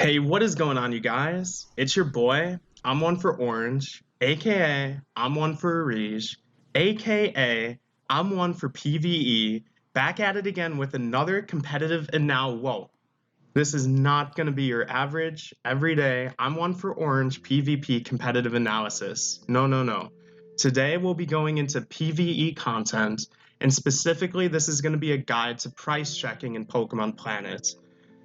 Hey, what is going on, you guys? It's your boy, I'm one for Orange, aka I'm one for Arige, aka I'm one for PvE, back at it again with another competitive and now, whoa, this is not going to be your average, everyday, I'm one for Orange PvP competitive analysis. No, no, no. Today we'll be going into PvE content, and specifically this is going to be a guide to price checking in Pokemon Planet.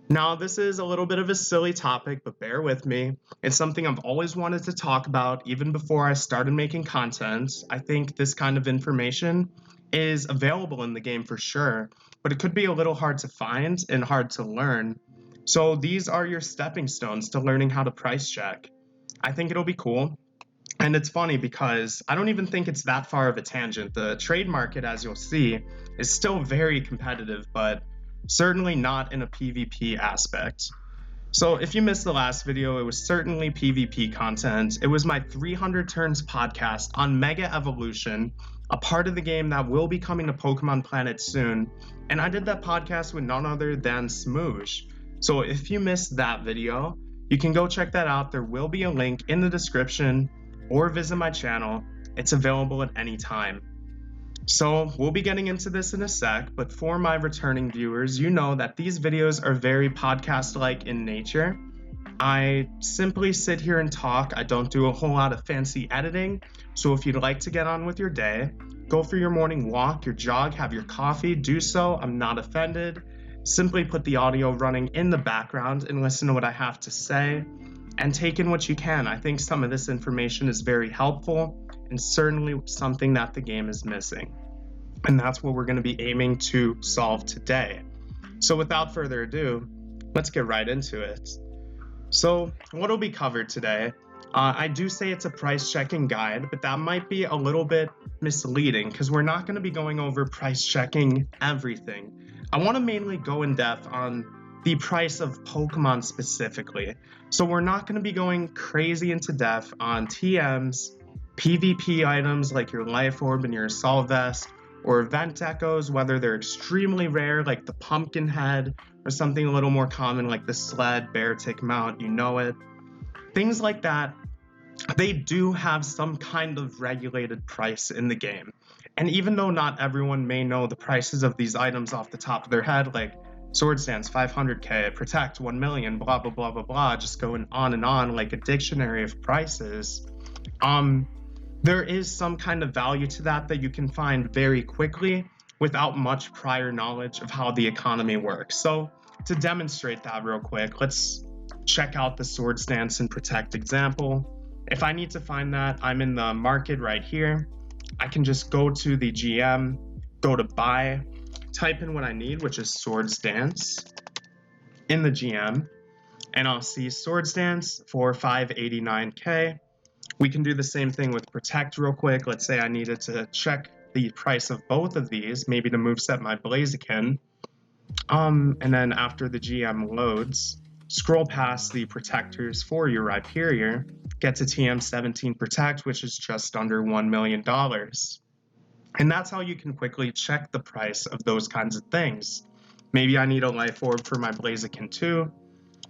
Now, this is a little bit of a silly topic, but bear with me. It's something I've always wanted to talk about even before I started making content. I think this kind of information is available in the game for sure, but it could be a little hard to find and hard to learn. So these are your stepping stones to learning how to price check. I think it'll be cool. And it's funny because I don't even think it's that far of a tangent. The trade market, as you'll see, is still very competitive, but certainly not in a PvP aspect. So if you missed the last video, it was certainly PvP content. It was my 300 Turns podcast on Mega Evolution, a part of the game that will be coming to Pokemon Planet soon. And I did that podcast with none other than Smoosh. So if you missed that video, you can go check that out. There will be a link in the description or visit my channel. It's available at any time. So we'll be getting into this in a sec, but for my returning viewers, you know that these videos are very podcast-like in nature. I simply sit here and talk. I don't do a whole lot of fancy editing. So if you'd like to get on with your day, go for your morning walk, your jog, have your coffee, do so. I'm not offended. Simply put the audio running in the background and listen to what I have to say and take in what you can. I think some of this information is very helpful and certainly something that the game is missing. And that's what we're going to be aiming to solve today. So without further ado, let's get right into it. So what will be covered today? I do say it's a price checking guide, but that might be a little bit misleading because we're not going to be going over price checking everything. I want to mainly go in depth on the price of Pokemon specifically. So we're not going to be going crazy into depth on TMs, PvP items like your Life Orb and your Assault Vest, or event Decos, whether they're extremely rare like the Pumpkin Head, or something a little more common like the Sled, Beartick Mount, you know it. Things like that, they do have some kind of regulated price in the game. And even though not everyone may know the prices of these items off the top of their head, like Sword Stance 500k, Protect 1 million, blah, blah, blah, blah, blah, just going on and on like a dictionary of prices, there is some kind of value to that you can find very quickly without much prior knowledge of how the economy works. So to demonstrate that real quick, let's check out the Sword Stance and Protect example. If I need to find that, I'm in the market right here. I can just go to the GM, go to buy, type in what I need, which is Sword Stance in the GM, and I'll see Sword Stance for 589k. We can do the same thing with Protect real quick. Let's say I needed to check the price of both of these, maybe to moveset my Blaziken. And then after the GM loads, scroll past the protectors for your Rhyperior, get to TM17 Protect, which is just under $1 million. And that's how you can quickly check the price of those kinds of things. Maybe I need a Life Orb for my Blaziken 2.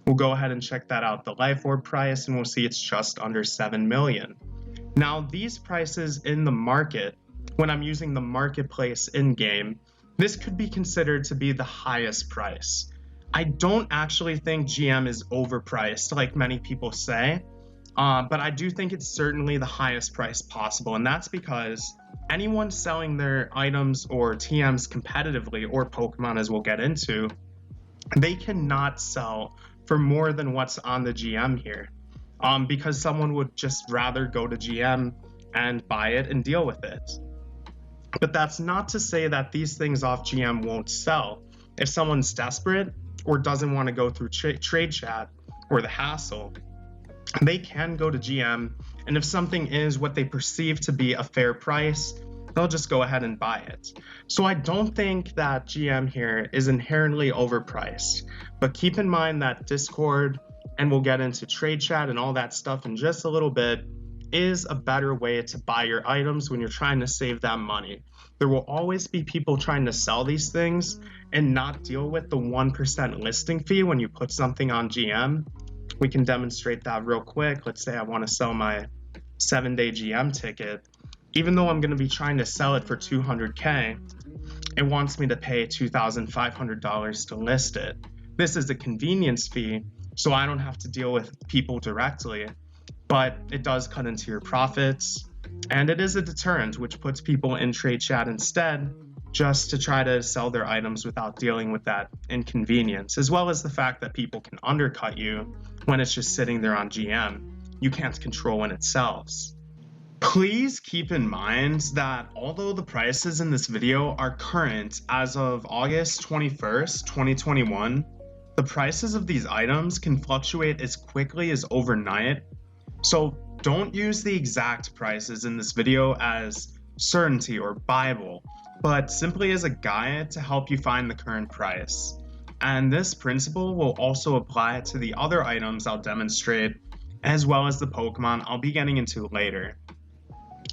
We'll go ahead and check that out, the Life Orb price, and we'll see it's just under 7 million. Now, these prices in the market, when I'm using the marketplace in-game, this could be considered to be the highest price. I don't actually think GM is overpriced like many people say, but I do think it's certainly the highest price possible, and that's because anyone selling their items or TMs competitively, or Pokemon as we'll get into, they cannot sell for more than what's on the GM here, because someone would just rather go to GM and buy it and deal with it. But that's not to say that these things off GM won't sell. If someone's desperate or doesn't want to go through trade chat or the hassle, they can go to GM, and if something is what they perceive to be a fair price, they'll just go ahead and buy it. So I don't think that GM here is inherently overpriced, but keep in mind that Discord, and we'll get into trade chat and all that stuff in just a little bit, is a better way to buy your items when you're trying to save that money. There will always be people trying to sell these things and not deal with the 1% listing fee when you put something on GM. We can demonstrate that real quick. Let's say I want to sell my 7-day GM ticket. Even though I'm going to be trying to sell it for 200K, it wants me to pay $2,500 to list it. This is a convenience fee, so I don't have to deal with people directly, but it does cut into your profits, and it is a deterrent, which puts people in trade chat instead, just to try to sell their items without dealing with that inconvenience, as well as the fact that people can undercut you when it's just sitting there on GM. You can't control when it sells. Please keep in mind that although the prices in this video are current as of August 21st, 2021, the prices of these items can fluctuate as quickly as overnight. So don't use the exact prices in this video as certainty or Bible, but simply as a guide to help you find the current price. And this principle will also apply to the other items I'll demonstrate, as well as the Pokemon I'll be getting into later.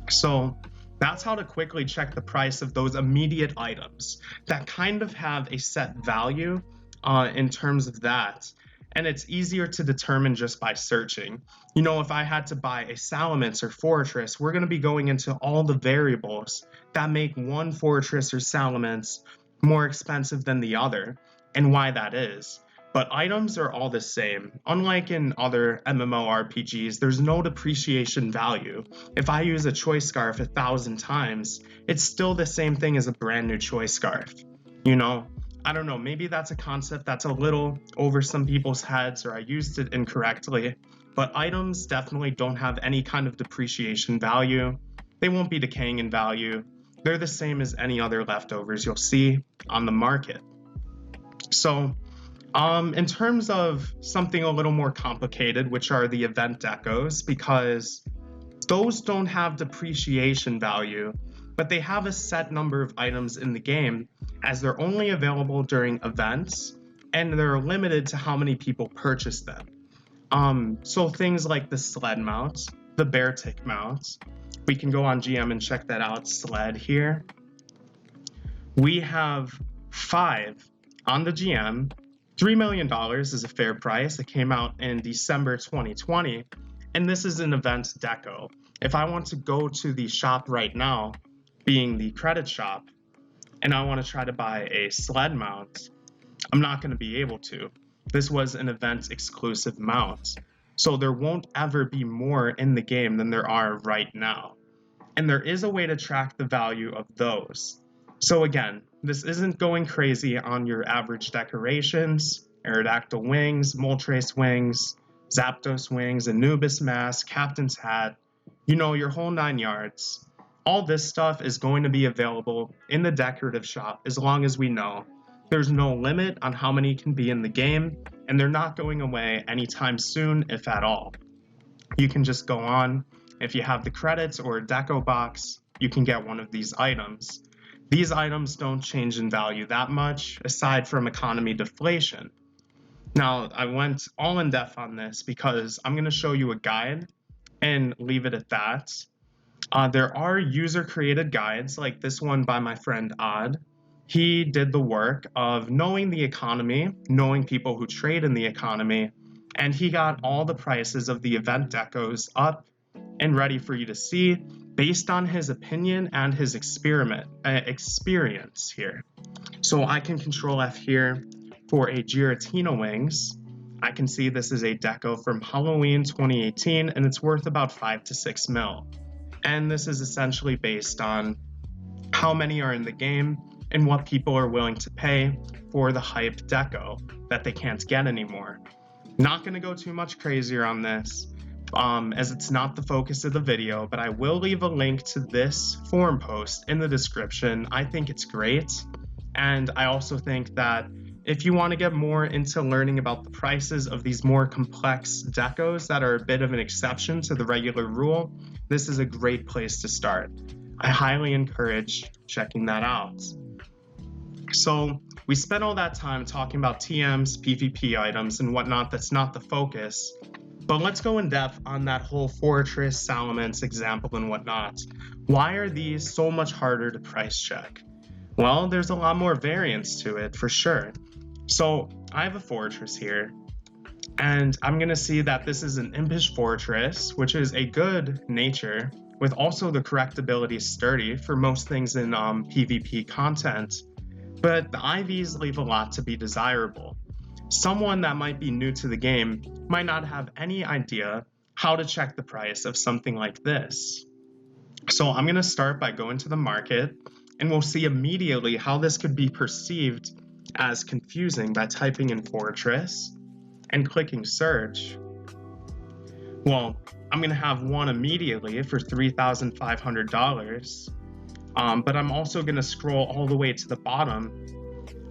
So that's how to quickly check the price of those immediate items that kind of have a set value in terms of that. And it's easier to determine just by searching. You know, if I had to buy a Salamence or Fortress, we're going to be going into all the variables that make one Fortress or Salamence more expensive than the other, and why that is. But items are all the same. Unlike in other MMORPGs, there's no depreciation value. If I use a Choice Scarf 1,000 times, it's still the same thing as a brand new Choice Scarf. You know, I don't know, maybe that's a concept that's a little over some people's heads, or I used it incorrectly, but items definitely don't have any kind of depreciation value. They won't be decaying in value. They're the same as any other leftovers you'll see on the market. So, in terms of something a little more complicated, which are the event decos, because those don't have depreciation value, but they have a set number of items in the game, as they're only available during events, and they're limited to how many people purchase them. So things like the sled mount, the bear tick mount, we can go on GM and check that out, sled here. We have 5 on the GM. $3 million is a fair price. It came out in December 2020, and this is an event deco. If I want to go to the shop right now, being the credit shop, and I want to try to buy a sled mount, I'm not going to be able to. This was an event exclusive mount, so there won't ever be more in the game than there are right now. And there is a way to track the value of those. So again, this isn't going crazy on your average decorations, Aerodactyl wings, Moltres wings, Zapdos wings, Anubis mask, Captain's hat, you know, your whole 9 yards. All this stuff is going to be available in the decorative shop as long as we know. There's no limit on how many can be in the game, and they're not going away anytime soon, if at all. You can just go on. If you have the credits or a deco box, you can get one of these items. These items don't change in value that much, aside from economy deflation. Now, I went all in depth on this because I'm going to show you a guide and leave it at that. There are user-created guides, like this one by my friend Ahhd. He did the work of knowing the economy, knowing people who trade in the economy, and he got all the prices of the event decos up and ready for you to see based on his opinion and his experience here. So I can control F here for a Giratina wings. I can see this is a deco from Halloween 2018, and it's worth about 5 to 6 mil. And this is essentially based on how many are in the game and what people are willing to pay for the hype deco that they can't get anymore. Not going to go too much crazier on this, as it's not the focus of the video, but I will leave a link to this forum post in the description. I think it's great, and I also think that if you want to get more into learning about the prices of these more complex decos that are a bit of an exception to the regular rule, this is a great place to start. I highly encourage checking that out. So we spent all that time talking about TMs, PvP items, and whatnot. That's not the focus. But let's go in depth on that whole Fortress, Salamence example and whatnot. Why are these so much harder to price check? Well, there's a lot more variance to it, for sure. So I have a Fortress here, And I'm going to see that this is an impish fortress, which is a good nature, with also the correct ability sturdy for most things in PvP content. But the IVs leave a lot to be desirable. Someone that might be new to the game might not have any idea how to check the price of something like this. So I'm going to start by going to the market, and we'll see immediately how this could be perceived as confusing by typing in fortress and clicking search. Well, I'm going to have one immediately for $3,500, but I'm also going to scroll all the way to the bottom.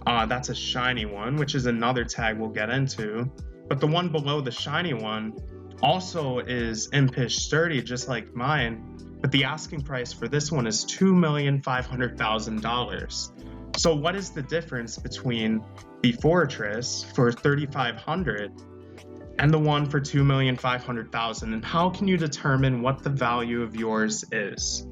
That's a shiny one, which is another tag we'll get into, but the one below the shiny one also is impish sturdy, just like mine, but the asking price for this one is $2,500,000. So what is the difference between the fortress for $3,500 and the one for $2,500,000, and how can you determine what the value of yours is?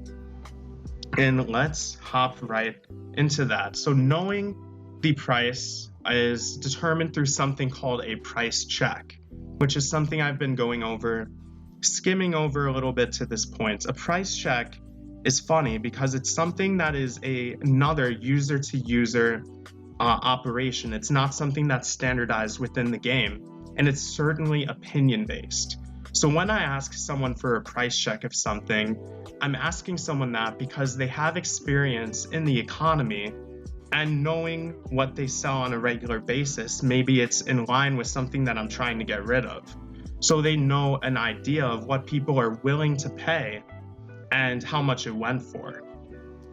And let's hop right into that. So knowing the price is determined through something called a price check, which is something I've been skimming over a little bit to this point. A price check is funny because it's something that is another user-to-user operation. It's not something that's standardized within the game, and it's certainly opinion-based. So when I ask someone for a price check of something, I'm asking someone that because they have experience in the economy and knowing what they sell on a regular basis. Maybe it's in line with something that I'm trying to get rid of. So they know an idea of what people are willing to pay and how much it went for.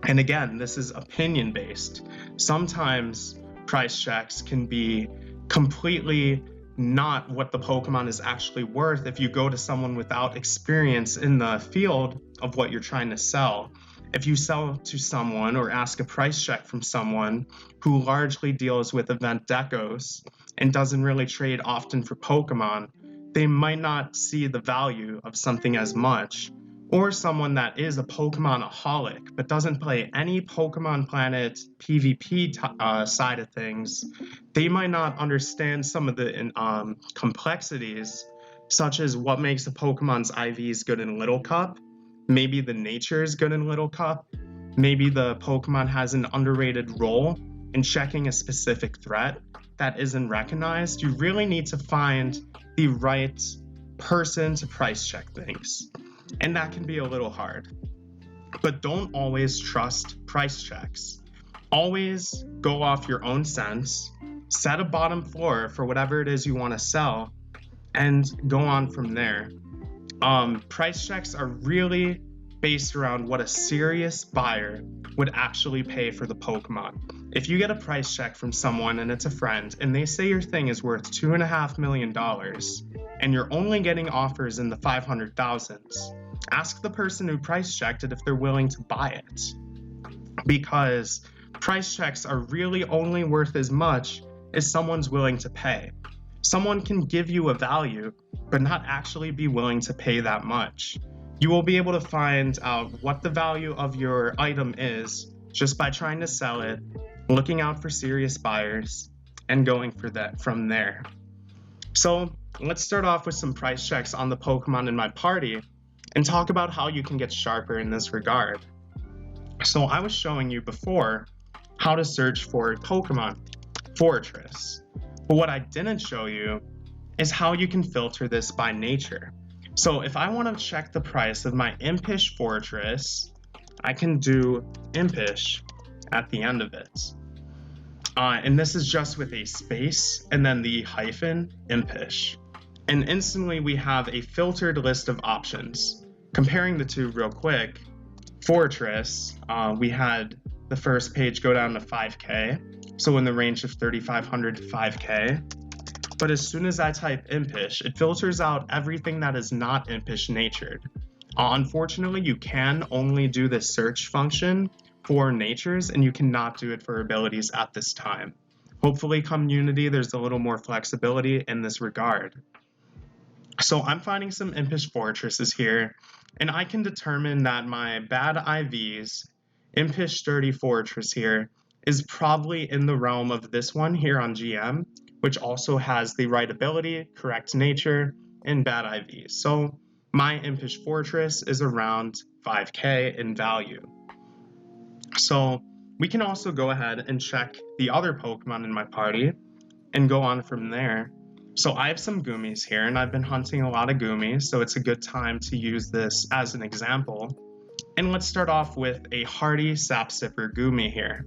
And again, this is opinion based. Sometimes price checks can be completely not what the Pokemon is actually worth if you go to someone without experience in the field of what you're trying to sell. If you sell to someone or ask a price check from someone who largely deals with event decos and doesn't really trade often for Pokemon, they might not see the value of something as much. Or someone that is a Pokemon-aholic but doesn't play any Pokemon Planet PvP side of things, they might not understand some of the complexities, such as what makes a Pokemon's IVs good in Little Cup. Maybe the nature is good in Little Cup. Maybe the Pokemon has an underrated role in checking a specific threat that isn't recognized. You really need to find the right person to price check things. And that can be a little hard. But don't always trust price checks. Always go off your own sense, set a bottom floor for whatever it is you want to sell, and go on from there. Price checks are really based around what a serious buyer would actually pay for the Pokemon. If you get a price check from someone and it's a friend and they say your thing is worth $2.5 million and you're only getting offers in the 500,000s, ask the person who price checked it if they're willing to buy it. Because price checks are really only worth as much as someone's willing to pay. Someone can give you a value, but not actually be willing to pay that much. You will be able to find out what the value of your item is just by trying to sell it, looking out for serious buyers, and going for that from there. So let's start off with some price checks on the Pokemon in my party and talk about how you can get sharper in this regard. So I was showing you before how to search for a Pokemon fortress, but what I didn't show you is how you can filter this by nature. So if I want to check the price of my impish fortress, I can do impish at the end of it. And this is just with a space and then the hyphen impish. And instantly we have a filtered list of options. Comparing the two real quick, fortress, we had the first page go down to 5K, so in the range of 3,500 to 5K. But as soon as I type impish, it filters out everything that is not impish natured. Unfortunately, you can only do this search function for natures, and you cannot do it for abilities at this time. Hopefully, come Unity, there's a little more flexibility in this regard. So I'm finding some impish fortresses here, and I can determine that my bad IVs, impish sturdy fortress here, is probably in the realm of this one here on GM, which also has the right ability, correct nature, and bad IV. So my Impish Fortress is around 5k in value. So we can also go ahead and check the other Pokemon in my party and go on from there. So I have some Goomies here, and I've been hunting a lot of Goomies, so it's a good time to use this as an example. And let's start off with a hardy Sap Sipper Goomy here.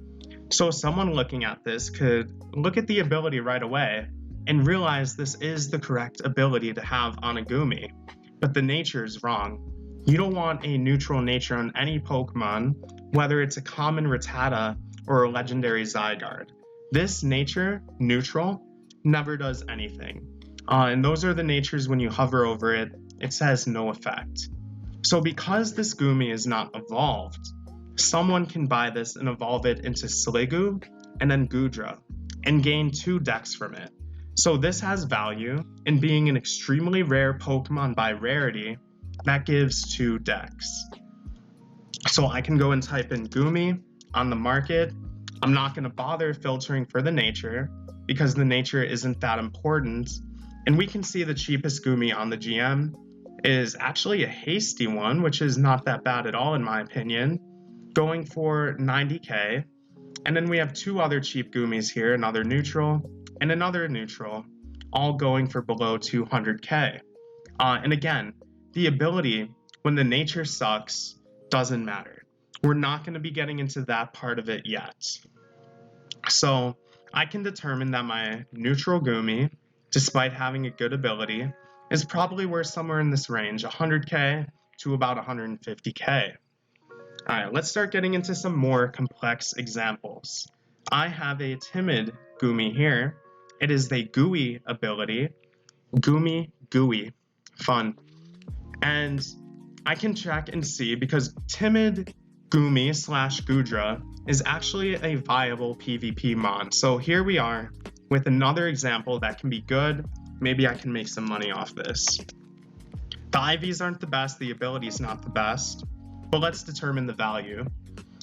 So someone looking at this could look at the ability right away and realize this is the correct ability to have on a Goomy, but the nature is wrong. You don't want a neutral nature on any Pokemon, whether it's a common Rattata or a legendary Zygarde. This nature, neutral, never does anything. And those are the natures when you hover over it, it says no effect. So because this Goomy is not evolved, someone can buy this and evolve it into Sliggoo and then Goodra and gain 2 decks from it. So this has value, and being an extremely rare Pokemon by rarity, that gives 2 decks. So I can go and type in Goomy on the market. I'm not going to bother filtering for the nature because the nature isn't that important. And we can see the cheapest Goomy on the GM is actually a hasty one, which is not that bad at all in my opinion, going for 90k. And then we have 2 other cheap Goomies here, another neutral and another neutral, all going for below 200k. And again, the ability, when the nature sucks, doesn't matter. We're not going to be getting into that part of it yet. So I can determine that my neutral Goomy, despite having a good ability, is probably worth somewhere in this range, 100k to about 150k. Alright, let's start getting into some more complex examples. I have a timid Goomy here. It is the Gooey ability. Gooey. Fun. And I can check and see because timid Goomy / Goodra is actually a viable PvP mon. So here we are with another example that can be good. Maybe I can make some money off this. The IVs aren't the best, the ability is not the best, but let's determine the value.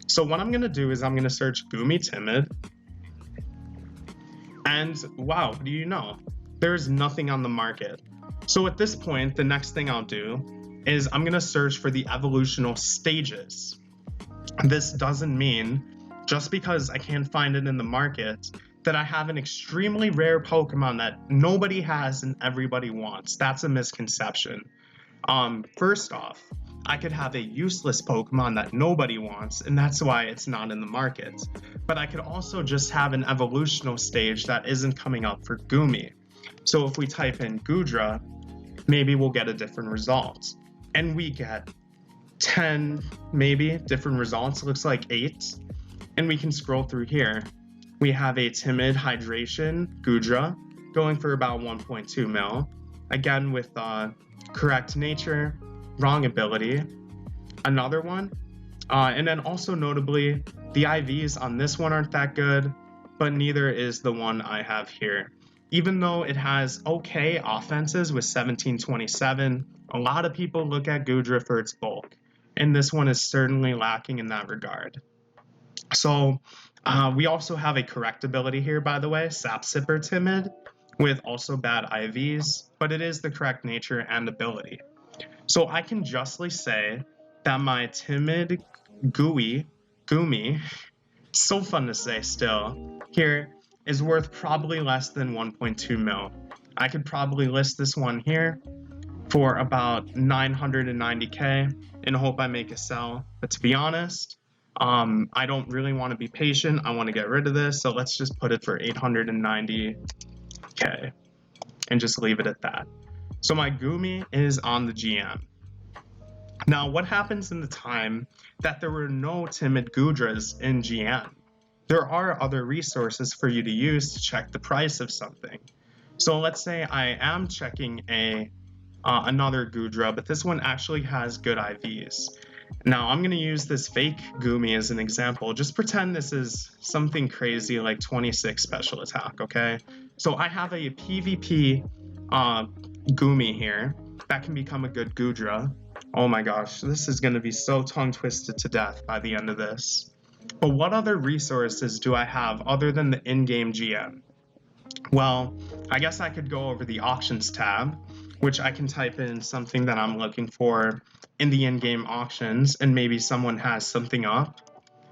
So what I'm going to do is I'm going to search Goomy Timid. And wow, what do you know? There's nothing on the market. So at this point, the next thing I'll do is I'm going to search for the evolutional stages. This doesn't mean just because I can't find it in the market that I have an extremely rare Pokemon that nobody has and everybody wants. That's a misconception. First off, I could have a useless Pokemon that nobody wants, and that's why it's not in the market. But I could also just have an evolutional stage that isn't coming up for Goomy. So if we type in Goodra, maybe we'll get a different result. And we get 10, maybe, different results. It looks like 8. And we can scroll through here. We have a timid hydration Goodra going for about 1.2 mil. Again, with correct nature, wrong ability. Another one. And then also notably, the IVs on this one aren't that good, but neither is the one I have here. Even though it has okay offenses with 1727, a lot of people look at Goodra for its bulk, and this one is certainly lacking in that regard. So we also have a correct ability here, by the way, Sap Sipper Timid, with also bad IVs, but it is the correct nature and ability. So I can justly say that my timid Goomy, so fun to say still, here is worth probably less than 1.2 mil. I could probably list this one here for about 990k and hope I make a sell. But to be honest, I don't really want to be patient. I want to get rid of this. So let's just put it for 890k and just leave it at that. So my Goomy is on the GM. Now, what happens in the time that there were no timid Goodras in GM? There are other resources for you to use to check the price of something. So let's say I am checking another Goodra, but this one actually has good IVs. Now I'm going to use this fake Goomy as an example. Just pretend this is something crazy like 26 special attack, okay? So I have a PvP Goomy here that can become a good Goodra. Oh my gosh, this is going to be so tongue-twisted to death by the end of this. But what other resources do I have other than the in-game GM? Well, I guess I could go over the auctions tab, which I can type in something that I'm looking for in the in-game auctions, and maybe someone has something up,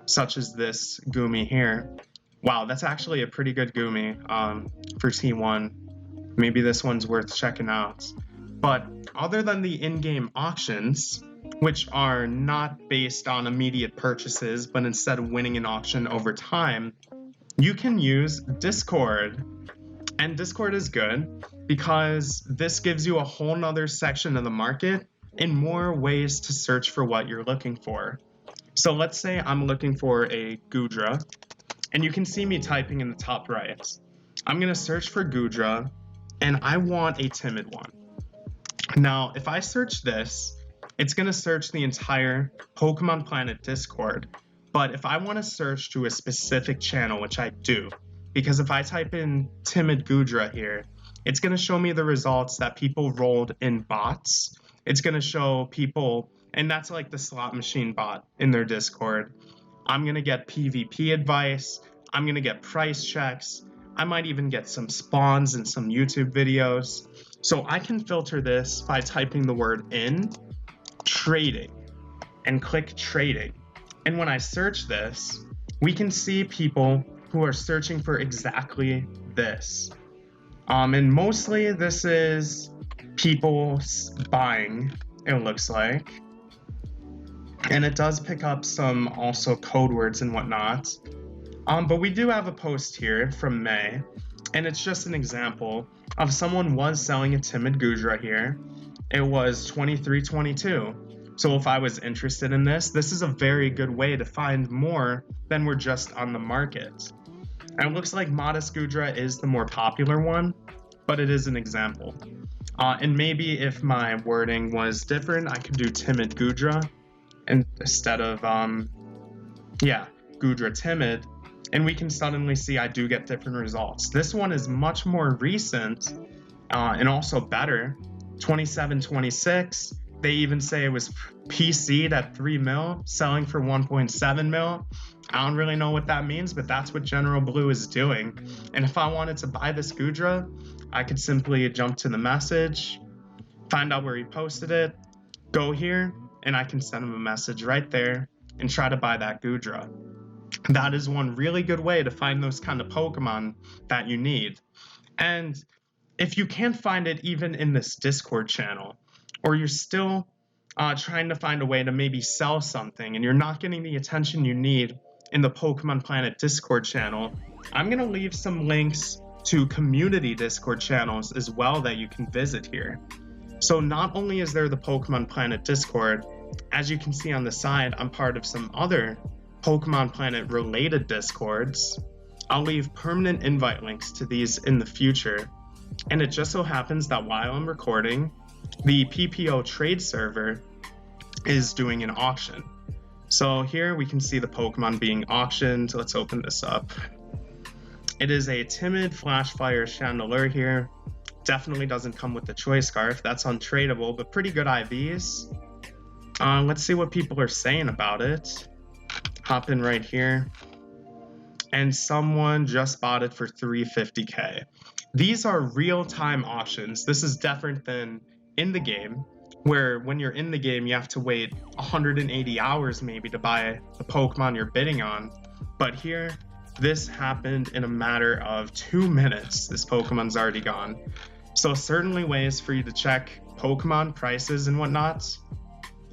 such as this Gumi here. Wow, that's actually a pretty good Gumi for T1. Maybe this one's worth checking out. But other than the in-game auctions, which are not based on immediate purchases, but instead winning an auction over time, you can use Discord. And Discord is good because this gives you a whole nother section of the market and more ways to search for what you're looking for. So let's say I'm looking for a Goodra, and you can see me typing in the top right. I'm going to search for Goodra, and I want a timid one. Now, if I search this, it's going to search the entire Pokemon Planet Discord. But if I want to search to a specific channel, which I do, because if I type in timid Goodra here, it's going to show me the results that people rolled in bots. It's going to show people, and that's like the slot machine bot in their Discord. I'm going to get PvP advice. I'm going to get price checks. I might even get some spawns and some YouTube videos. So I can filter this by typing the word in, trading, and click trading. And when I search this, we can see people who are searching for exactly this. And mostly this is people buying, it looks like. And it does pick up some also code words and whatnot. But we do have a post here from May, and it's just an example of someone was selling a timid Goodra here. It was 23.22. So if I was interested in this is a very good way to find more than we're just on the market. And it looks like Modest Goodra is the more popular one, but it is an example. And maybe if my wording was different, I could do timid Goodra instead of, Goodra timid. And we can suddenly see I do get different results. This one is much more recent and also better. 27.26. They even say it was PC'd at 3 mil, selling for 1.7 mil. I don't really know what that means, but that's what General Blue is doing. And if I wanted to buy this Goodra, I could simply jump to the message, find out where he posted it, go here, and I can send him a message right there and try to buy that Goodra. That is one really good way to find those kind of Pokemon that you need. And if you can't find it even in this Discord channel, or you're still trying to find a way to maybe sell something and you're not getting the attention you need in the Pokemon Planet Discord channel, I'm going to leave some links to community Discord channels as well that you can visit here. So not only is there the Pokemon Planet Discord, as you can see on the side, I'm part of some other Pokemon Planet related Discords. I'll leave permanent invite links to these in the future. And it just so happens that while I'm recording, the PPO trade server is doing an auction. So here we can see the Pokemon being auctioned. Let's open this up. It is a timid Flashfire Chandelure here. Definitely doesn't come with the Choice Scarf. That's untradeable, but pretty good IVs. Let's see what people are saying about it. Hop in right here. And someone just bought it for 350k. These are real-time auctions. This is different than in the game, where when you're in the game, you have to wait 180 hours maybe to buy the Pokemon you're bidding on. But here, this happened in a matter of 2 minutes. This Pokemon's already gone. So certainly ways for you to check Pokemon prices and whatnot.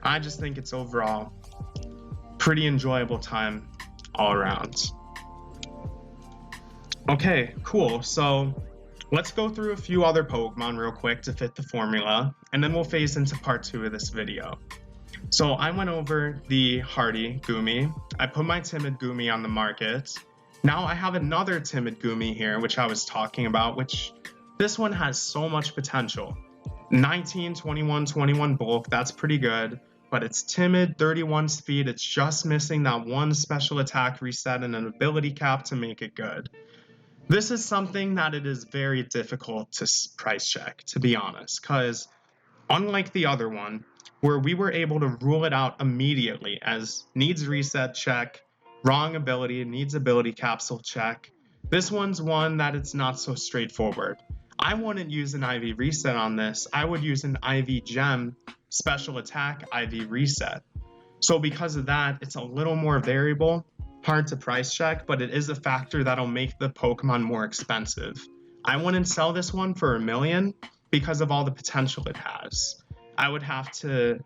I just think it's overall pretty enjoyable time all around. Okay, cool. So let's go through a few other Pokemon real quick to fit the formula, and then we'll phase into part 2 of this video. So I went over the Hardy Gumi. I put my Timid Gumi on the market. Now I have another Timid Gumi here, which I was talking about, which this one has so much potential. 19, 21, 21 bulk, that's pretty good, but it's timid, 31 speed. It's just missing that one special attack reset and an ability cap to make it good. This is something that it is very difficult to price check, to be honest, because unlike the other one, where we were able to rule it out immediately as needs reset check, wrong ability, needs ability capsule check, This one's one that it's not so straightforward. I wouldn't use an IV reset on this. I would use an IV gem special attack IV reset. So because of that, it's a little more variable, hard to price check, but it is a factor that'll make the Pokemon more expensive. I wouldn't sell this one for $1 million because of all the potential it has. I would have to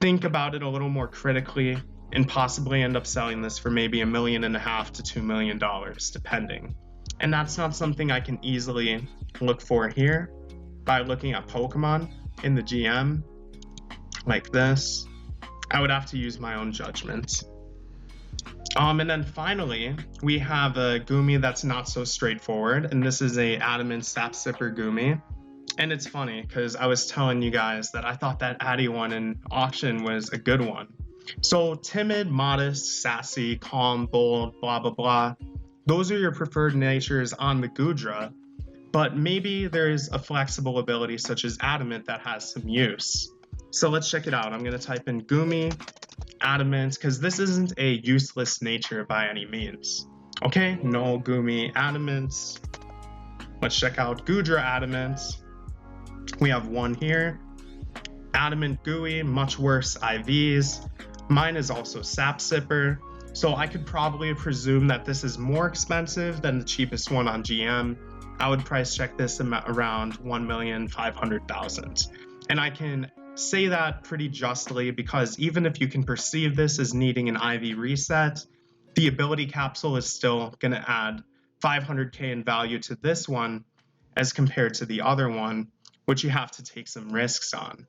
think about it a little more critically and possibly end up selling this for maybe $1.5 million to $2 million, depending. And that's not something I can easily look for here by looking at Pokemon in the GM like this. I would have to use my own judgment. And then finally, we have a Gumi that's not so straightforward, and this is a Adamant Sap Sipper Gumi. And it's funny, because I was telling you guys that I thought that Addy one in auction was a good one. So timid, modest, sassy, calm, bold, blah, blah, blah. Those are your preferred natures on the Goodra, but maybe there's a flexible ability such as Adamant that has some use. So let's check it out. I'm going to type in Gumi, Adamant, because this isn't a useless nature by any means. Okay, no Gumi, Adamant. Let's check out Goodra Adamant. We have one here. Adamant Gooey, much worse IVs. Mine is also Sap Sipper. So I could probably presume that this is more expensive than the cheapest one on GM. I would price check this around $1,500,000. And I can say that pretty justly because even if you can perceive this as needing an IV reset, the ability capsule is still going to add 500k in value to this one as compared to the other one, which you have to take some risks on.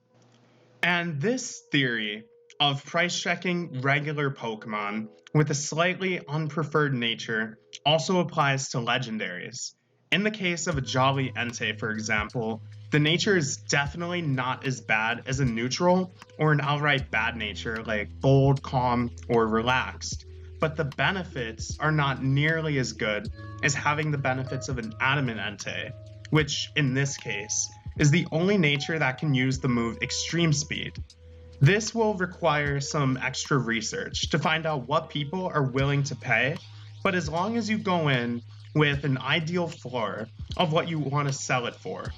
And this theory of price checking regular Pokemon with a slightly unpreferred nature also applies to legendaries. In the case of a Jolly Entei, for example, the nature is definitely not as bad as a neutral or an outright bad nature like bold, calm, or relaxed, but the benefits are not nearly as good as having the benefits of an Adamant Entei, which, in this case, is the only nature that can use the move Extreme Speed. This will require some extra research to find out what people are willing to pay, but as long as you go in with an ideal floor of what you want to sell it for,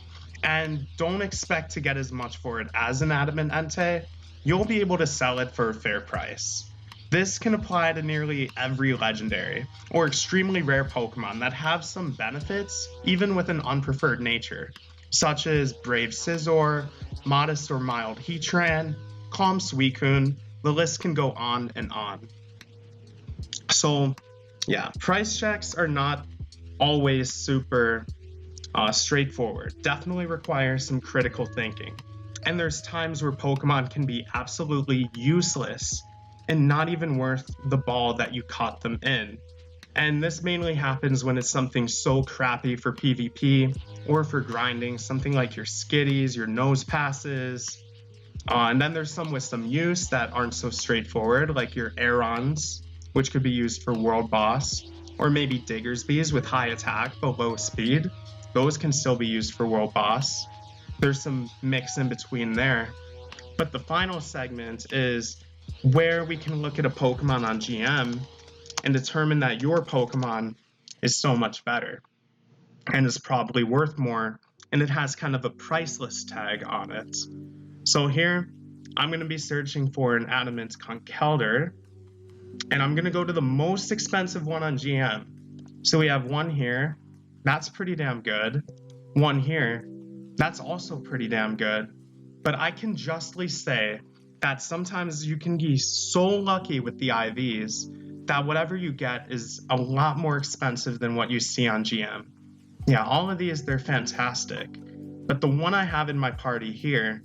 and don't expect to get as much for it as an Adamant Entei, you'll be able to sell it for a fair price. This can apply to nearly every legendary or extremely rare Pokemon that have some benefits even with an unpreferred nature, such as Brave Scizor, Modest or Mild Heatran, Calm Suicune. The list can go on and on. So yeah, price checks are not always super straightforward. Definitely requires some critical thinking. And there's times where Pokemon can be absolutely useless and not even worth the ball that you caught them in. And this mainly happens when it's something so crappy for PvP or for grinding, something like your Skitties, your Nose Passes. And then there's some with some use that aren't so straightforward, like your Aerons, which could be used for World Boss, or maybe Diggersbys with high attack but low speed. Those can still be used for World Boss. There's some mix in between there. But the final segment is where we can look at a Pokemon on GM and determine that your Pokemon is so much better and is probably worth more, and it has kind of a priceless tag on it. So here, I'm going to be searching for an Adamant Conkeldurr, and I'm going to go to the most expensive one on GM. So we have one here. That's pretty damn good. One here. That's also pretty damn good. But I can justly say that sometimes you can be so lucky with the IVs that whatever you get is a lot more expensive than what you see on GM. Yeah, all of these, they're fantastic. But the one I have in my party here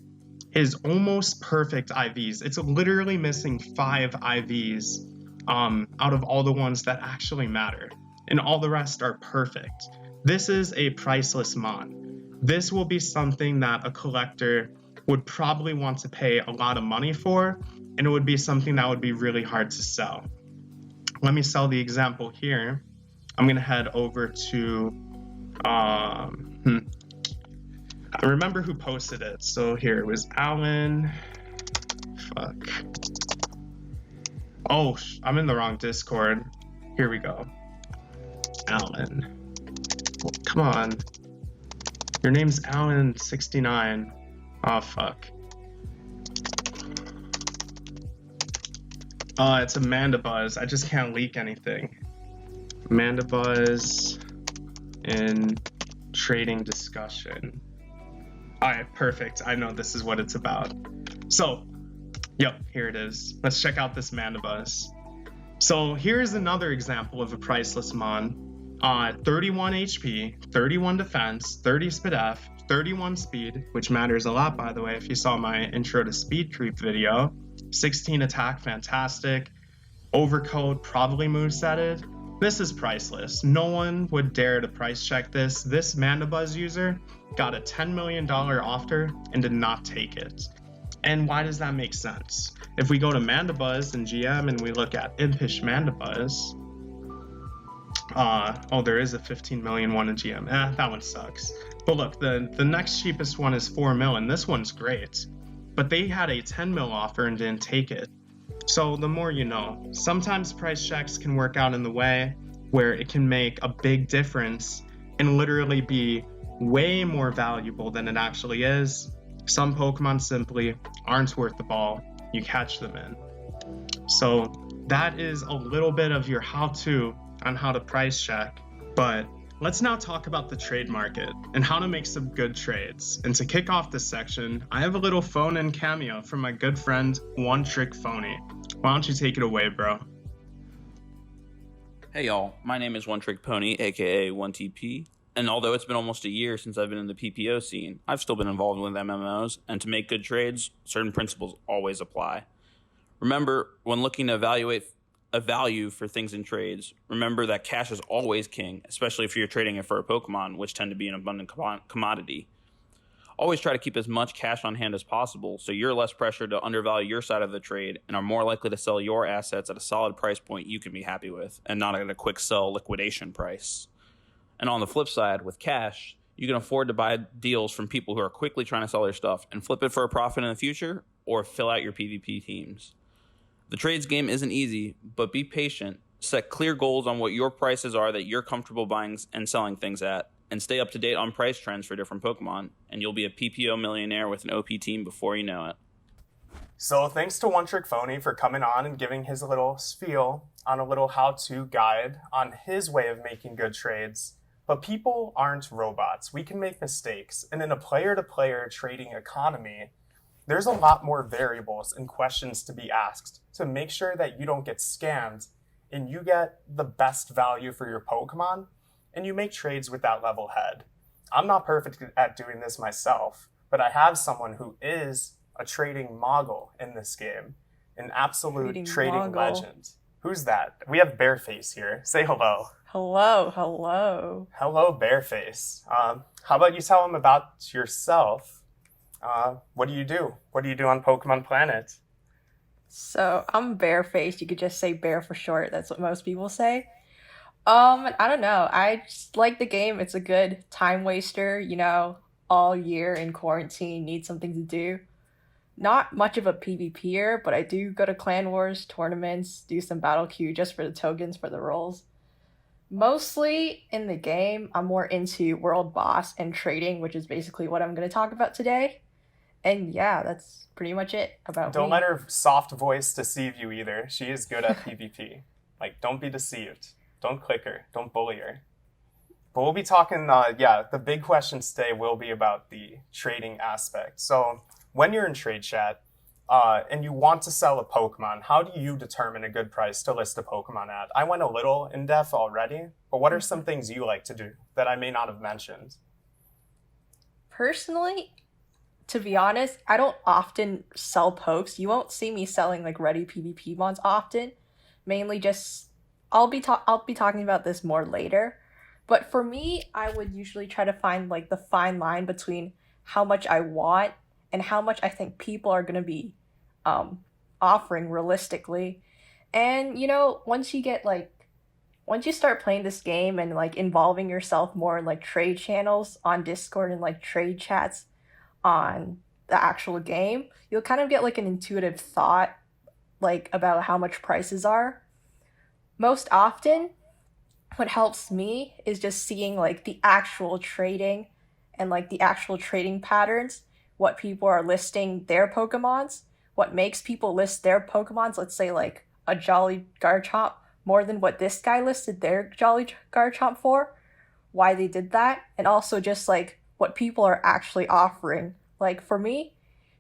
is almost perfect IVs. It's literally missing 5 IVs out of all the ones that actually matter. And all the rest are perfect. This is a priceless mon. This will be something that a collector would probably want to pay a lot of money for, and it would be something that would be really hard to sell. Let me sell the example here. I'm going to head over to, I remember who posted it. So here, it was Alan. Oh, I'm in the wrong Discord. Here we go. Alan. Well, come on. Your name's Alan69. Oh, fuck. It's Amanda Buzz. I just can't leak anything. Amanda Buzz in trading discussion. Alright, perfect. I know this is what it's about. So, yep, here it is. Let's check out this Amanda Buzz. So here's another example of a priceless mon. 31 HP, 31 defense, 30 speed F, 31 speed, which matters a lot, by the way, if you saw my intro to speed creep video. 16 attack, fantastic. Overcoat, probably movesetted. This is priceless. No one would dare to price check this. This Mandabuzz user got a $10 million offer and did not take it. And why does that make sense? If we go to Mandabuzz in GM and we look at Impish Mandabuzz, there is a 15 million one in GM. That one sucks. But look, the next cheapest one is 4 mil, and this one's great. But they had a 10 mil offer and didn't take it. So the more you know. Sometimes price checks can work out in the way where it can make a big difference and literally be way more valuable than it actually is. Some Pokemon simply aren't worth the ball you catch them in. So that is a little bit of your how-to on how to price check. But let's now talk about the trade market and how to make some good trades. And to kick off this section, I have a little phone-in cameo from my good friend OneTrickPhony. Why don't you take it away, bro? Hey y'all, my name is OneTrickPhony, aka 1TP, and although it's been almost a year since I've been in the PPO scene, I've still been involved with MMOs, and to make good trades, certain principles always apply. Remember, when looking to evaluate a value for things in trades, remember that cash is always king, especially if you're trading it for a Pokemon, which tend to be an abundant commodity. Always try to keep as much cash on hand as possible so you're less pressured to undervalue your side of the trade and are more likely to sell your assets at a solid price point you can be happy with and not at a quick sell liquidation price. And on the flip side, with cash, you can afford to buy deals from people who are quickly trying to sell their stuff and flip it for a profit in the future or fill out your PvP teams. The trades game isn't easy, but be patient, set clear goals on what your prices are that you're comfortable buying and selling things at, and stay up to date on price trends for different Pokemon, and you'll be a PPO millionaire with an OP team before you know it. So thanks to OneTrickPhony for coming on and giving his little spiel on a little how-to guide on his way of making good trades. But people aren't robots. We can make mistakes. And in a player-to-player trading economy, there's a lot more variables and questions to be asked to make sure that you don't get scammed and you get the best value for your Pokemon and you make trades with that level head. I'm not perfect at doing this myself, but I have someone who is a trading mogul in this game, an absolute trading legend. Who's that? We have Bearface here. Say hello. Hello, hello. Hello, Bearface. How about you tell him about yourself? What do you do? What do you do on Pokemon Planet? So I'm Bearface. You could just say Bear for short. That's what most people say. I don't know. I just like the game. It's a good time waster, all year in quarantine, need something to do. Not much of a PvPer, but I do go to Clan Wars, tournaments, do some battle queue just for the tokens for the rolls. Mostly in the game, I'm more into world boss and trading, which is basically what I'm going to talk about today. And yeah, that's pretty much it about Don't me. let her soft voice deceive you either. She is good at PvP. Don't be deceived. Don't click her. Don't bully her. But we'll be talking, the big question today will be about the trading aspect. So when you're in trade chat and you want to sell a Pokemon, how do you determine a good price to list a Pokemon at? I went a little in depth already, but what are some things you like to do that I may not have mentioned? Personally, to be honest, I don't often sell pokes. You won't see me selling ready PvP mons often. Mainly just I'll be talking about this more later. But for me, I would usually try to find the fine line between how much I want and how much I think people are going to be offering realistically. And once you start playing this game and involving yourself more in trade channels on Discord and trade chats on the actual game, you'll kind of get an intuitive thought about how much prices are. Most often, what helps me is just seeing like the actual trading and like the actual trading patterns, what people are listing their Pokemons, what makes people list their Pokemons, let's say like a Jolly Garchomp more than what this guy listed their Jolly Garchomp for, why they did that, and also just like what people are actually offering. Like for me,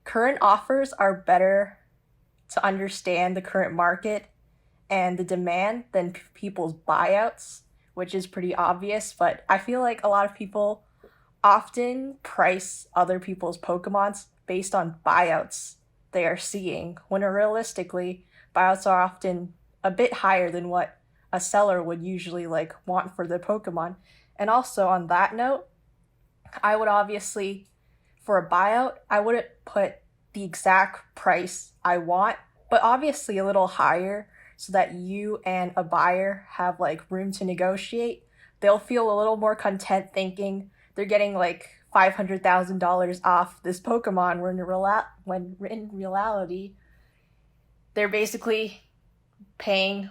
current offers are better to understand the current market and the demand than people's buyouts, which is pretty obvious. But I feel like a lot of people often price other people's Pokemons based on buyouts they are seeing, when realistically, buyouts are often a bit higher than what a seller would usually like want for their Pokemon. And also on that note, I would obviously, for a buyout, I wouldn't put the exact price I want, but obviously a little higher so that you and a buyer have like room to negotiate. They'll feel a little more content thinking they're getting like $500,000 off this Pokemon, when in reality, they're basically paying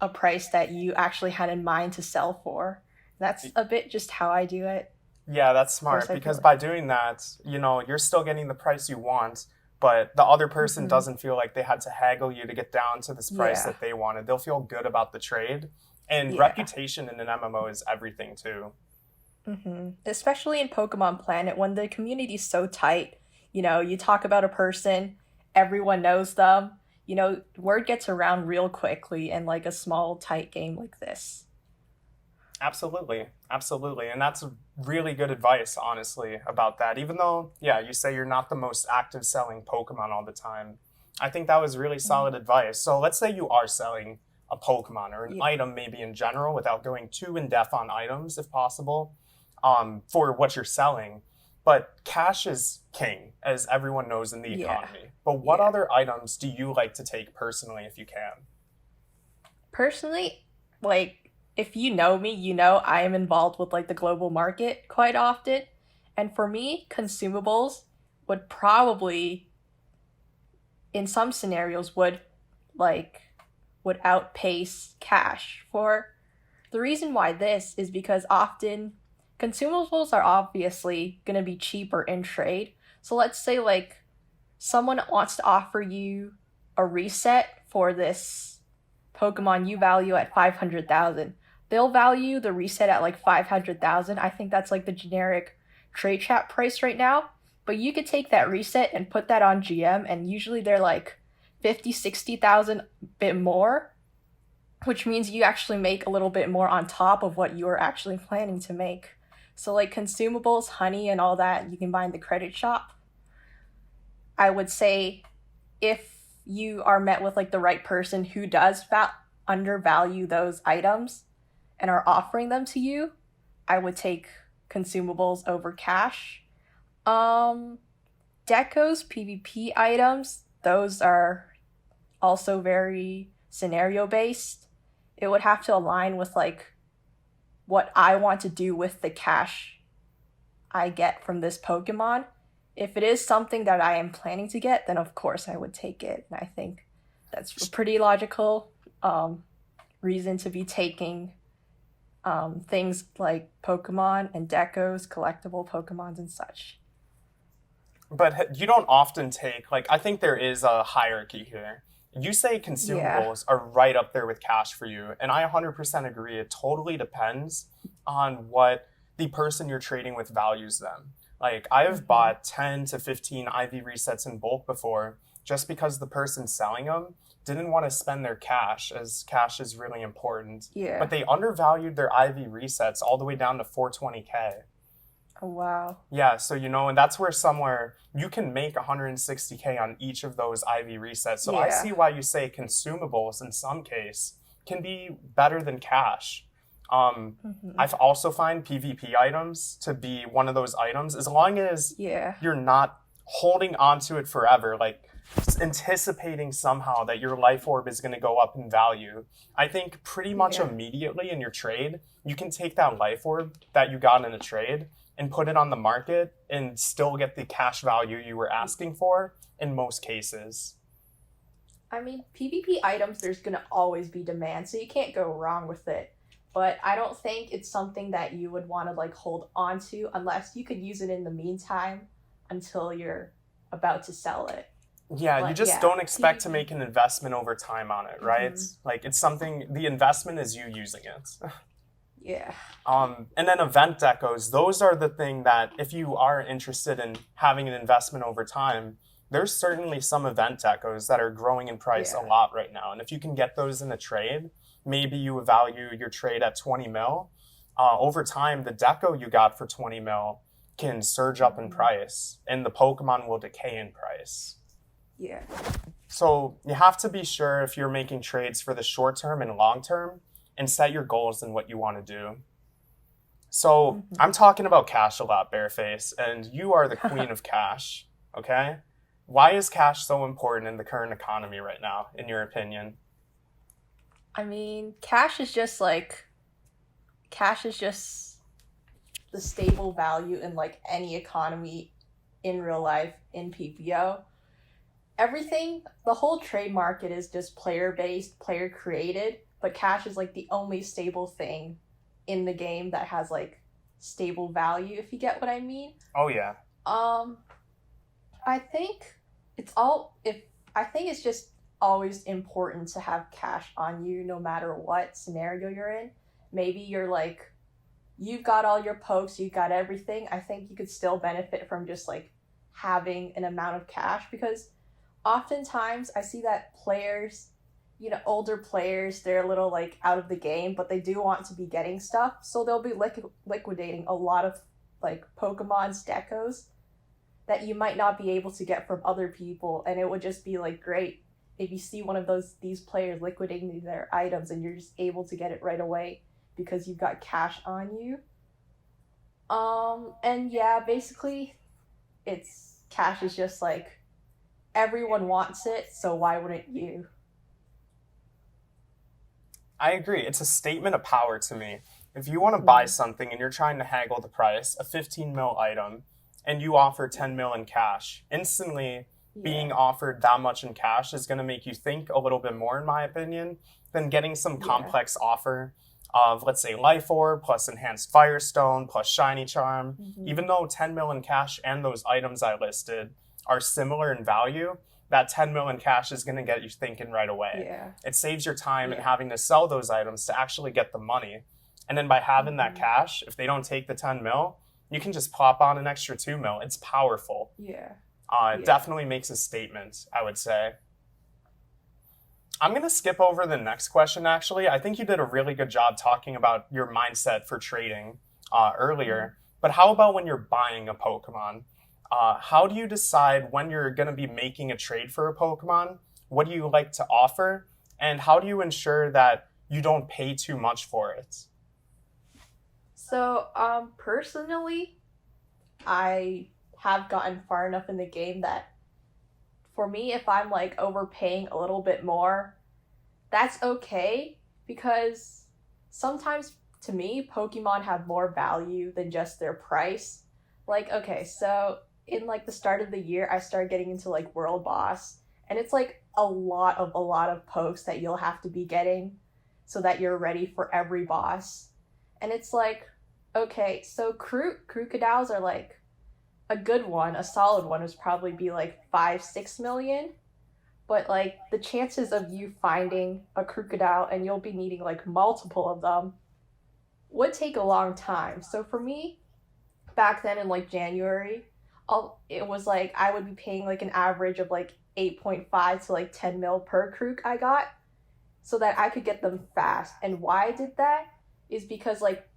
a price that you actually had in mind to sell for. That's a bit just how I do it. Yeah, that's smart, because by doing that, you know, you're still getting the price you want, but the other person doesn't feel like they had to haggle you to get down to this price that they wanted. They'll feel good about the trade. And reputation in an MMO is everything too. Especially in Pokemon Planet, when the community's so tight, you know, you talk about a person, everyone knows them, you know, word gets around real quickly in like a small, tight game like this. Absolutely. Absolutely. And that's really good advice, honestly, about that. Even though, yeah, you say you're not the most active selling Pokemon all the time. I think that was really solid advice. So let's say you are selling a Pokemon or an item maybe in general, without going too in-depth on items if possible, for what you're selling. But cash is king, as everyone knows in the economy. But what other items do you like to take personally, if you can? Personally, like, if you know me, you know I am involved with like the global market quite often. And for me, consumables would probably, in some scenarios, would outpace cash. For the reason why this is because often consumables are obviously going to be cheaper in trade. So let's say like someone wants to offer you a reset for this Pokemon you value at 500,000. They'll value the reset at like 500,000. I think that's like the generic trade chat price right now. But you could take that reset and put that on GM, and usually they're like 50, 60,000 bit more, which means you actually make a little bit more on top of what you were actually planning to make. So like consumables, honey, and all that, you can buy in the credit shop. I would say if you are met with like the right person who does undervalue those items and are offering them to you, I would take consumables over cash. Decos, PvP items, those are also very scenario based. It would have to align with like what I want to do with the cash I get from this Pokemon. If it is something that I am planning to get, then of course I would take it. And I think that's a pretty logical reason to be taking things like Pokemon and Decos, collectible Pokemons and such. But you don't often take, like, I think there is a hierarchy here. You say consumables are right up there with cash for you, and I 100% agree. It totally depends on what the person you're trading with values them. Like, I have bought 10 to 15 IV resets in bulk before, just because the person selling them didn't want to spend their cash, as cash is really important. Yeah. But they undervalued their IV resets all the way down to 420K. Oh, wow. Yeah, so, you know, and that's where somewhere you can make 160K on each of those IV resets. So I see why you say consumables in some case can be better than cash. I've also find PvP items to be one of those items, as long as you're not holding on to it forever, like anticipating somehow that your life orb is going to go up in value. I think pretty much immediately in your trade, you can take that life orb that you got in a trade and put it on the market and still get the cash value you were asking for in most cases. I mean, PvP items, there's going to always be demand, so you can't go wrong with it. but I don't think it's something that you would want to like hold on to unless you could use it in the meantime until you're about to sell it. Yeah, But you just yeah, don't expect to PvP. make an investment over time on it, right? Like it's something, the investment is you using it. Yeah. And then event decos, those are the thing that if you are interested in having an investment over time, there's certainly some event decos that are growing in price a Yeah. lot right now. And if you can get those in a trade, maybe you value your trade at 20 mil. Over time, the deco you got for 20 mil can surge up in price and the Pokemon will decay in price. Yeah. So you have to be sure if you're making trades for the short term and long term and set your goals and what you want to do. So I'm talking about cash a lot, Bearface, and you are the queen of cash, okay? Why is cash so important in the current economy right now, in your opinion? I mean, cash is just the stable value in like any economy in real life in PPO. Everything, the whole trade market is just player based, player created, but cash is like the only stable thing in the game that has like stable value, if you get what I mean. Oh, yeah. I think it's just always important to have cash on you no matter what scenario you're in. Maybe you're like, you've got all your pokes, you've got everything. I think you could still benefit from just like having an amount of cash, because oftentimes I see that players, older players, they're a little like out of the game, but they do want to be getting stuff. So they'll be liquidating a lot of like Pokemon's Decos that you might not be able to get from other people. And it would just be like great if you see one of these players liquidating their items and you're just able to get it right away because you've got cash on you. And yeah, basically cash is just like, everyone wants it, so why wouldn't you? I agree. It's a statement of power to me. If you want to buy something and you're trying to haggle the price, a 15 mil item, and you offer 10 mil in cash, instantly being offered that much in cash is going to make you think a little bit more, in my opinion, than getting some complex offer of, let's say, Life Orb plus Enhanced Firestone plus Shiny Charm. Even though 10 mil in cash and those items I listed are similar in value, that 10 mil in cash is going to get you thinking right away. Yeah. It saves your time in having to sell those items to actually get the money. And then by having that cash, if they don't take the 10 mil, you can just plop on an extra 2 mil. It's powerful. Yeah. It definitely makes a statement, I would say. I'm going to skip over the next question, actually. I think you did a really good job talking about your mindset for trading earlier. But how about when you're buying a Pokemon? How do you decide when you're going to be making a trade for a Pokemon? What do you like to offer? And how do you ensure that you don't pay too much for it? So, personally, I have gotten far enough in the game that for me, if I'm like overpaying a little bit more, that's okay, because sometimes to me, Pokemon have more value than just their price. Like, okay, so in like the start of the year, I started getting into like World Boss, and it's like a lot of pokes that you'll have to be getting so that you're ready for every boss. And it's like, okay, so Crocodiles are like a good one, a solid one would probably be like 5-6 million. But like the chances of you finding a Crocodile and you'll be needing like multiple of them would take a long time. So for me, back then in like January, it was like I would be paying like an average of like 8.5 to like 10 mil per Crook I got so that I could get them fast. And why I did that is because like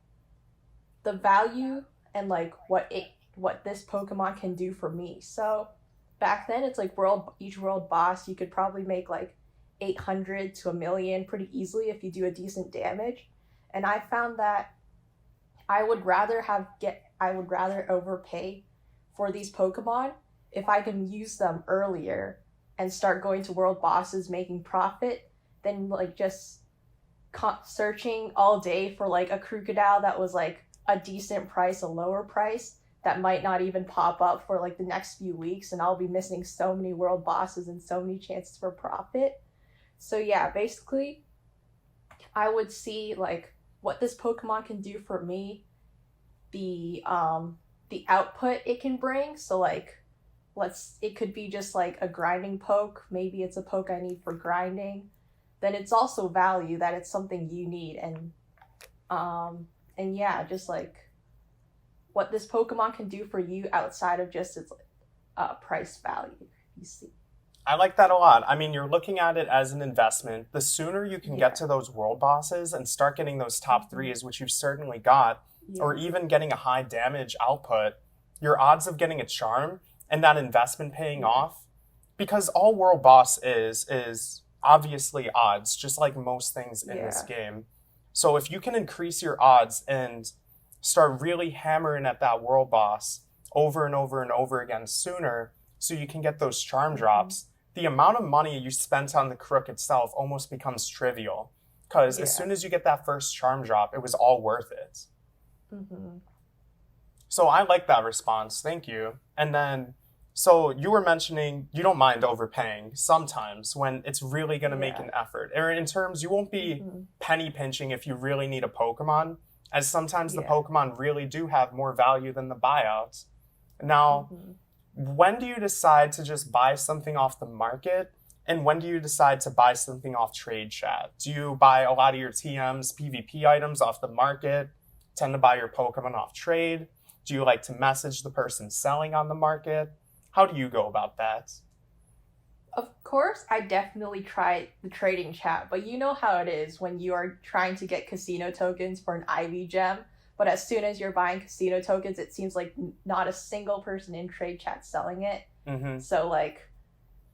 the value and like what this Pokemon can do for me. So back then it's like each world boss you could probably make like 800 to 1 million pretty easily if you do a decent damage. And I found that I would rather overpay for these Pokemon if I can use them earlier and start going to world bosses making profit than like just searching all day for like a Crocodile that was like a decent price, a lower price that might not even pop up for like the next few weeks, and I'll be missing so many world bosses and so many chances for profit. So yeah, basically I would see like what this Pokemon can do for me, the output it can bring. So like, it could be just like a grinding poke. Maybe it's a poke I need for grinding. Then it's also value, that it's something you need, and yeah, just like what this Pokemon can do for you outside of just its price value. You see. I like that a lot. I mean, you're looking at it as an investment. The sooner you can get to those world bosses and start getting those top threes, which you've certainly got, or even getting a high damage output, your odds of getting a charm and that investment paying off, because all world boss is obviously odds, just like most things in this game. So if you can increase your odds and start really hammering at that world boss over and over and over again sooner, so you can get those charm drops, the amount of money you spent on the crook itself almost becomes trivial. Because as soon as you get that first charm drop, it was all worth it. So I like that response. Thank you. And then, so you were mentioning you don't mind overpaying sometimes when it's really going to make an effort. Or in terms, you won't be penny pinching if you really need a Pokemon, as sometimes the Pokemon really do have more value than the buyouts. Now, when do you decide to just buy something off the market? And when do you decide to buy something off trade chat? Do you buy a lot of your TMs, PvP items off the market? Tend to buy your Pokemon off trade? Do you like to message the person selling on the market? How do you go about that? Of course, I definitely try the trading chat, but you know how it is when you are trying to get casino tokens for an IV gem. But as soon as you're buying casino tokens, it seems like not a single person in trade chat selling it. So like,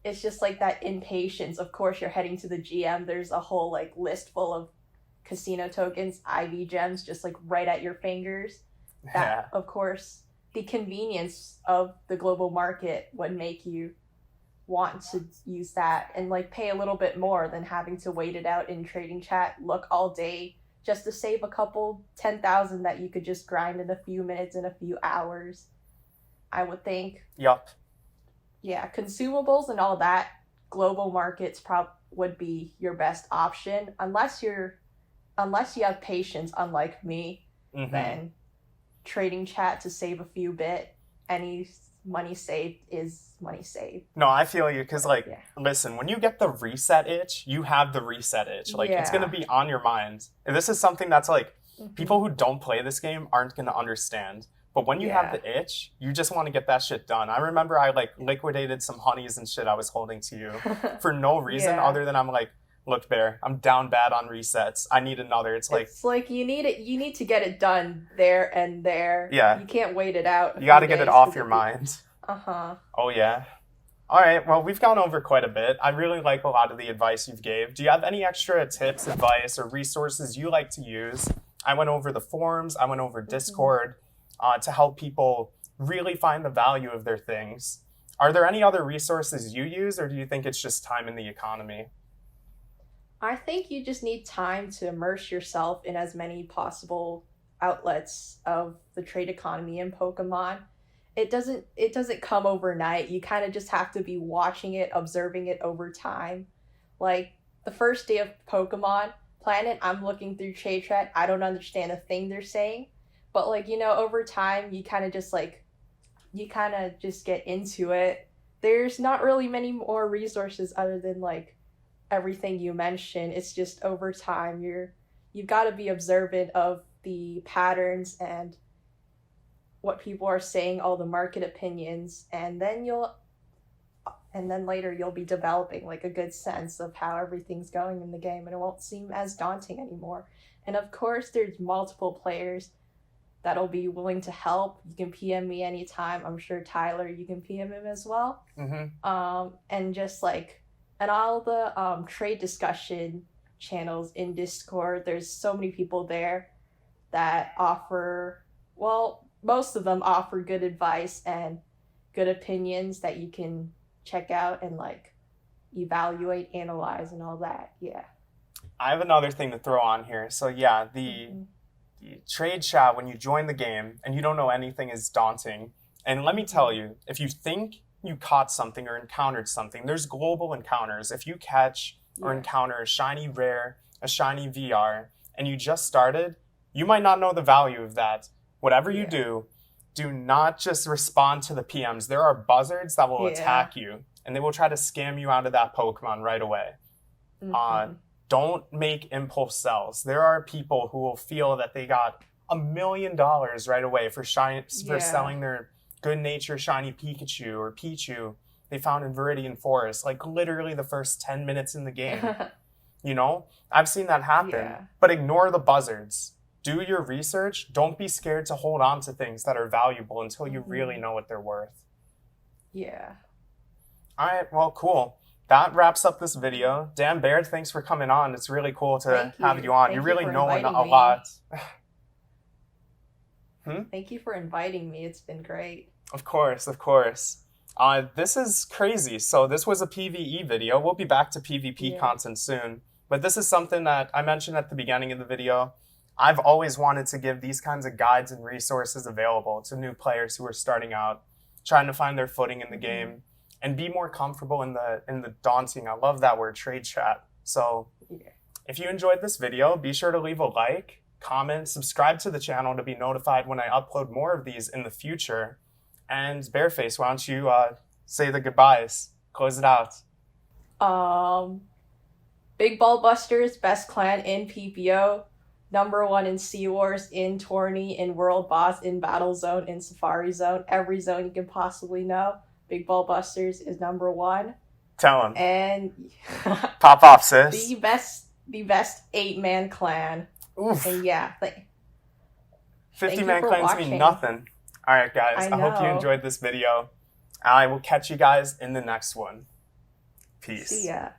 it's just like that impatience. Of course, you're heading to the GM. There's a whole like list full of casino tokens, IV gems, just like right at your fingers. That, of course, the convenience of the global market would make you want to use that and like pay a little bit more than having to wait it out in trading chat, look all day, just to save a couple 10,000 that you could just grind in a few minutes, in a few hours, I would think. Yup. Yeah, consumables and all that, global markets would be your best option, unless you have patience, unlike me. Then trading chat to save a few bit, any money saved is money saved. No, I feel you, because like, listen, when you get the reset itch, you have the reset itch. Like, it's going to be on your mind. And this is something that's like, people who don't play this game aren't going to understand. But when you have the itch, you just want to get that shit done. I remember I like liquidated some honeys and shit I was holding to you for no reason other than I'm like, look, Bear, I'm down bad on resets. I need another. It's like you need it. You need to get it done there and there. Yeah. You can't wait it out. You got to get it off your mind. Oh, yeah. All right. Well, we've gone over quite a bit. I really like a lot of the advice you've gave. Do you have any extra tips, advice, or resources you like to use? I went over the forums. I went over Discord to help people really find the value of their things. Are there any other resources you use, or do you think it's just time in the economy? I think you just need time to immerse yourself in as many possible outlets of the trade economy in Pokemon. It doesn't come overnight. You kind of just have to be watching it, observing it over time. Like the first day of Pokemon Planet, I'm looking through trade chat. I don't understand a thing they're saying. But like, you know, over time, you kind of just get into it. There's not really many more resources other than like everything you mentioned. It's just over time you've got to be observant of the patterns and what people are saying, all the market opinions, and then later you'll be developing like a good sense of how everything's going in the game, and it won't seem as daunting anymore. And of course, there's multiple players that'll be willing to help. You can PM me anytime. I'm sure Tyler, you can PM him as well. And just like, and all the trade discussion channels in Discord, there's so many people there that offer, well, most of them offer good advice and good opinions that you can check out and like evaluate, analyze, and all that. Yeah. I have another thing to throw on here. So yeah, the trade chat when you join the game and you don't know anything is daunting. And let me tell you, if you think you caught something or encountered something, there's global encounters. If you catch or encounter a shiny rare, a shiny VR, and you just started, you might not know the value of that. Whatever you do not just respond to the PMs. There are buzzards that will attack you, and they will try to scam you out of that Pokemon right away. Don't make impulse sells. There are people who will feel that they got $1 million right away for selling their good nature shiny Pikachu or Pichu they found in Viridian Forest, like literally the first 10 minutes in the game. You know, I've seen that happen, but ignore the buzzards. Do your research. Don't be scared to hold on to things that are valuable until you really know what they're worth. Yeah. All right, well, cool. That wraps up this video. Dan Baird, thanks for coming on. It's really cool to have you on. You're really knowing a lot. Thank you for inviting me. It's been great. Of course, of course. This is crazy. So this was a PvE video. We'll be back to PvP content soon. But this is something that I mentioned at the beginning of the video. I've always wanted to give these kinds of guides and resources available to new players who are starting out, trying to find their footing in the game, and be more comfortable in the daunting, I love that word, trade chat. So if you enjoyed this video, be sure to leave a like, comment, subscribe to the channel to be notified when I upload more of these in the future. And Bearface, why don't you say the goodbyes? Close it out. Big Ball Busters, best clan in PPO. #1 in Sea Wars, in Tourney, in World Boss, in Battle Zone, in Safari Zone. Every zone you can possibly know. Big Ball Busters is #1. Tell him. And pop off, sis. The best 8-man clan. Oof. And 50-man clans mean nothing. All right, guys. I hope you enjoyed this video. I will catch you guys in the next one. Peace. See ya.